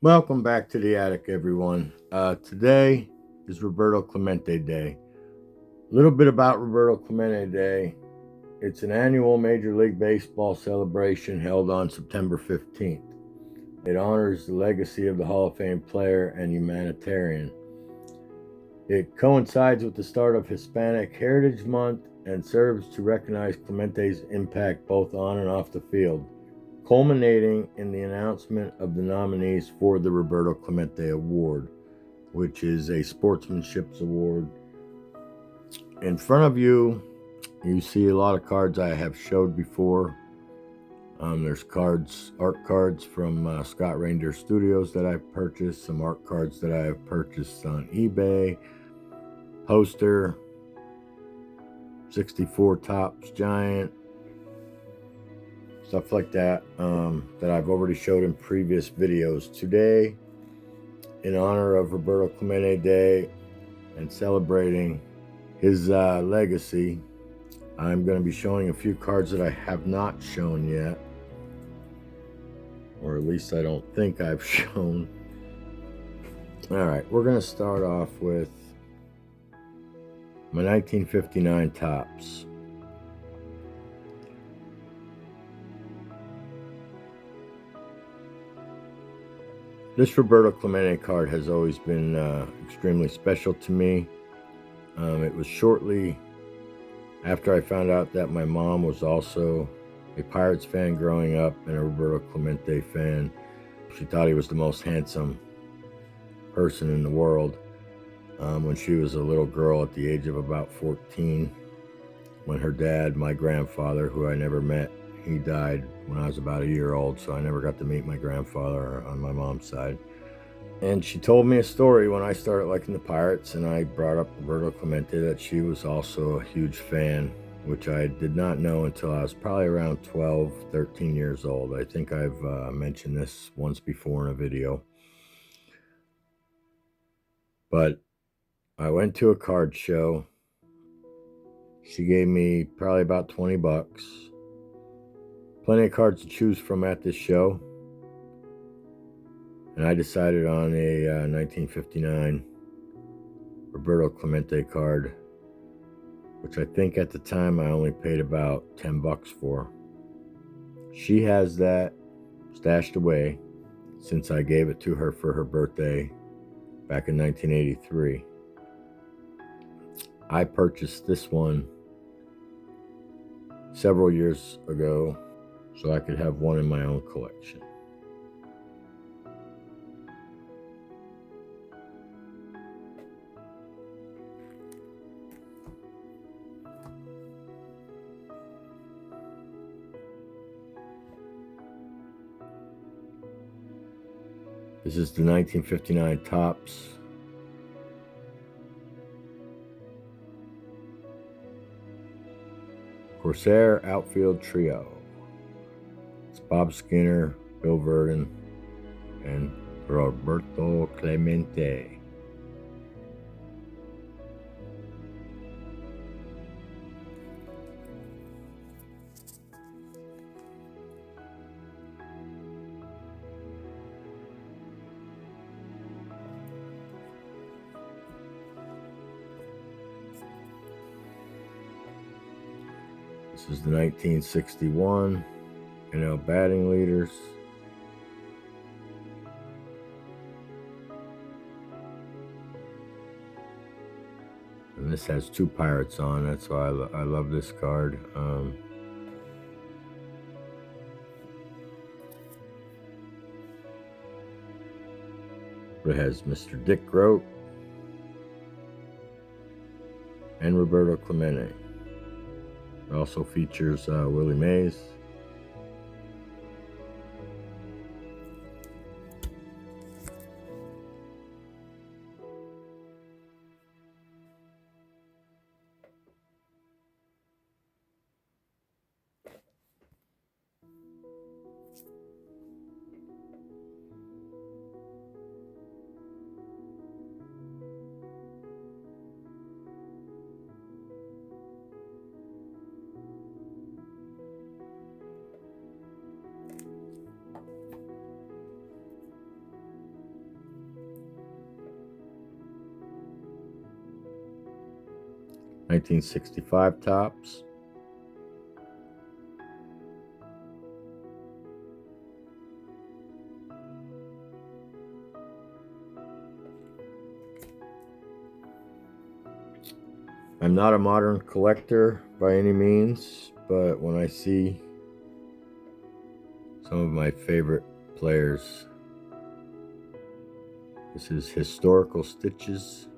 Welcome back to the attic, everyone. Today is Roberto Clemente Day. A little bit about Roberto Clemente Day. It's an annual Major League Baseball celebration held on September 15th. It honors the legacy of the Hall of Fame player and humanitarian. It coincides with the start of Hispanic Heritage Month and serves to recognize Clemente's impact both on and off the field, culminating in the announcement of the nominees for the Roberto Clemente Award, which is a sportsmanship award. In front of you, you see a lot of cards I have showed before. There's art cards from Scott Ranger Studios that I've purchased, some art cards that I have purchased on eBay, poster, 64 Topps Giant, stuff like that, that I've already showed in previous videos. Today, in honor of Roberto Clemente Day and celebrating his legacy, I'm going to be showing a few cards that I have not shown yet, or at least I don't think I've shown. All right, we're going to start off with my 1959 Topps. This Roberto Clemente card has always been extremely special to me. It was shortly after I found out that my mom was also a Pirates fan growing up and a Roberto Clemente fan. She thought he was the most handsome person in the world when she was a little girl at the age of about 14, when her dad, my grandfather, who I never met, he died when I was about a year old, so I never got to meet my grandfather on my mom's side. And she told me a story when I started liking the Pirates, and I brought up Roberto Clemente, that she was also a huge fan, which I did not know until I was probably around 12, 13 years old. I think I've mentioned this once before in a video. But I went to a card show. She gave me probably about 20 bucks. Plenty of cards to choose from at this show. And I decided on a 1959 Roberto Clemente card, which I think at the time I only paid about 10 bucks for. She has that stashed away since I gave it to her for her birthday back in 1983. I purchased this one several years ago so I could have one in my own collection. This is the 1959 Topps. Corsair Outfield Trio. It's Bob Skinner, Bill Verdon, and Roberto Clemente. This is the 1961 NL batting leaders. And this has two Pirates on. That's why I love this card. It has Mr. Dick Groat and Roberto Clemente. It also features Willie Mays. 1965 tops. I'm not a modern collector by any means, but when I see some of my favorite players, this is historical stitches.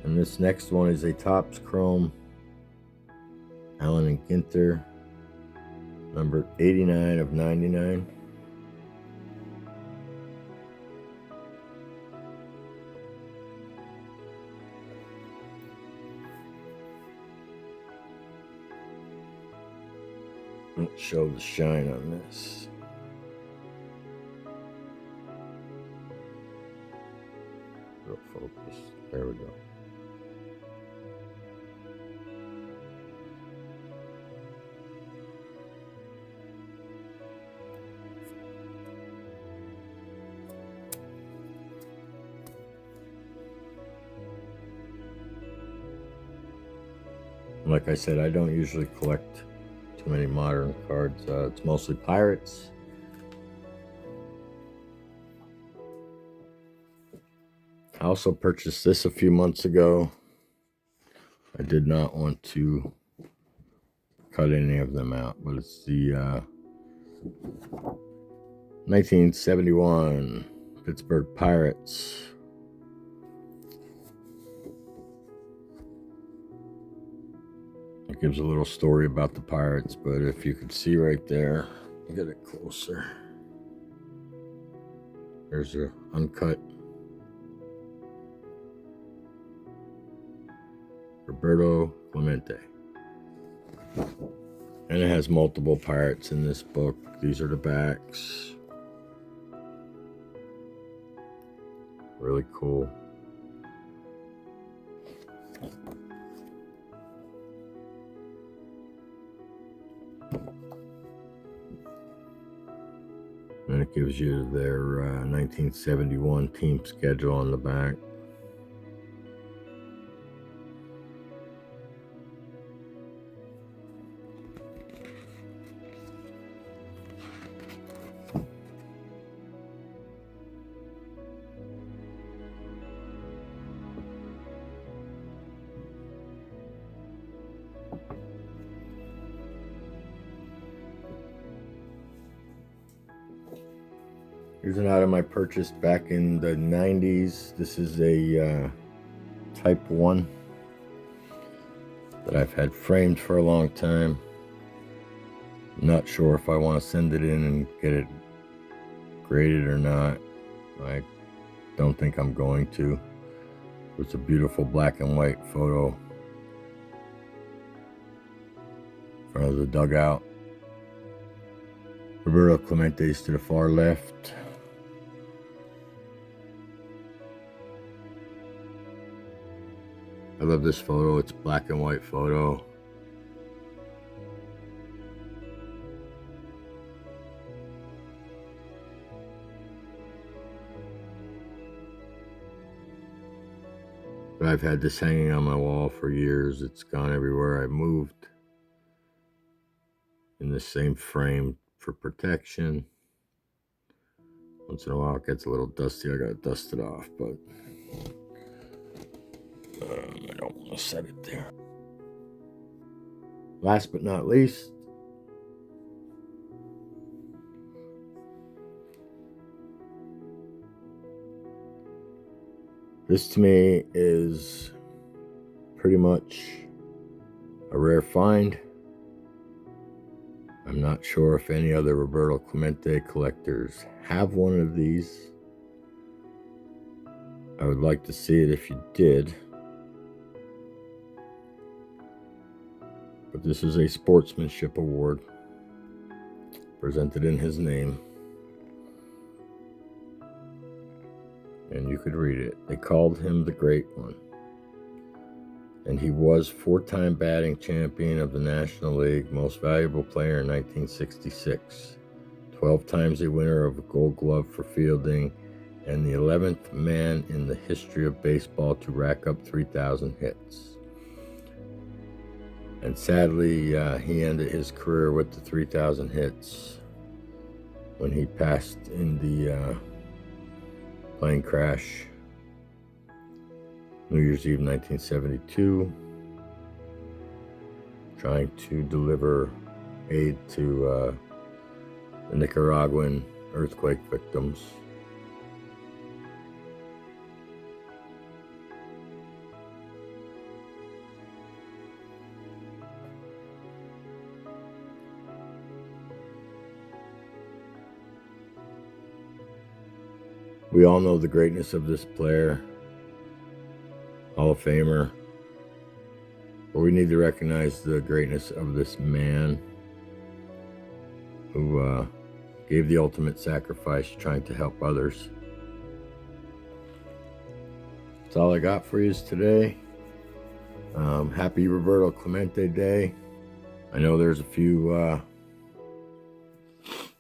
And this next one is a Topps Chrome Allen and Ginter, number 89 of 99. Let's show the shine on this. Real focus. There we go. Like I said, I don't usually collect too many modern cards. It's mostly Pirates. I also purchased this a few months ago. I did not want to cut any of them out, but it's the 1971 Pittsburgh Pirates. It gives a little story about the Pirates, but if you could see right there, get it closer. There's a uncut Roberto Clemente. And it has multiple Pirates in this book. These are the backs. Really cool. And it gives you their 1971 team schedule on the back. Here's an item I purchased back in the 90s. This is a Type 1 that I've had framed for a long time. I'm not sure if I want to send it in and get it graded or not. I don't think I'm going to. It's a beautiful black and white photo in front of the dugout. Roberto Clemente's to the far left. I love this photo. It's a black and white photo. But I've had this hanging on my wall for years. It's gone everywhere I've moved. In the same frame for protection. Once in a while it gets a little dusty. I gotta dust it off, but I don't want to set it there. Last but not least, this to me is pretty much a rare find. I'm not sure if any other Roberto Clemente collectors have one of these. I would like to see it if you did. But this is a sportsmanship award presented in his name. could read it. They called him the Great One. And he was 4-time batting champion of the National League, most valuable player in 1966, 12 times a winner of a Gold Glove for fielding, and the 11th man in the history of baseball to rack up 3,000 hits. And sadly, he ended his career with the 3,000 hits when he passed in the plane crash New Year's Eve 1972, trying to deliver aid to the Nicaraguan earthquake victims. We all know the greatness of this player, Hall of Famer, but we need to recognize the greatness of this man who gave the ultimate sacrifice trying to help others. That's all I got for you today. Happy Roberto Clemente Day. I know there's a few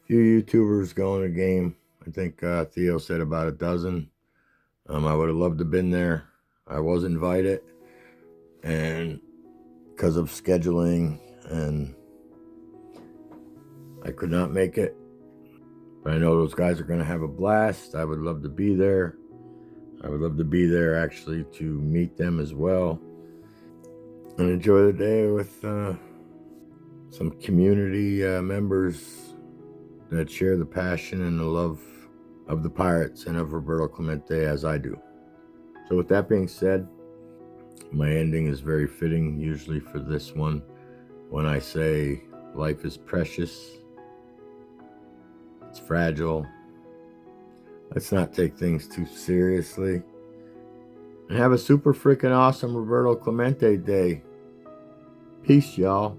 YouTubers going to game. I think Theo said about a dozen. I would have loved to have been there. I was invited, and because of scheduling, and I could not make it. But I know those guys are going to have a blast. I would love to be there. I would love to be there actually to meet them as well and enjoy the day with some community members that share the passion and the love of the Pirates and of Roberto Clemente as I do. So with that being said, my ending is very fitting usually for this one when I say life is precious, it's fragile. Let's not take things too seriously. And have a super freaking awesome Roberto Clemente Day. Peace, y'all.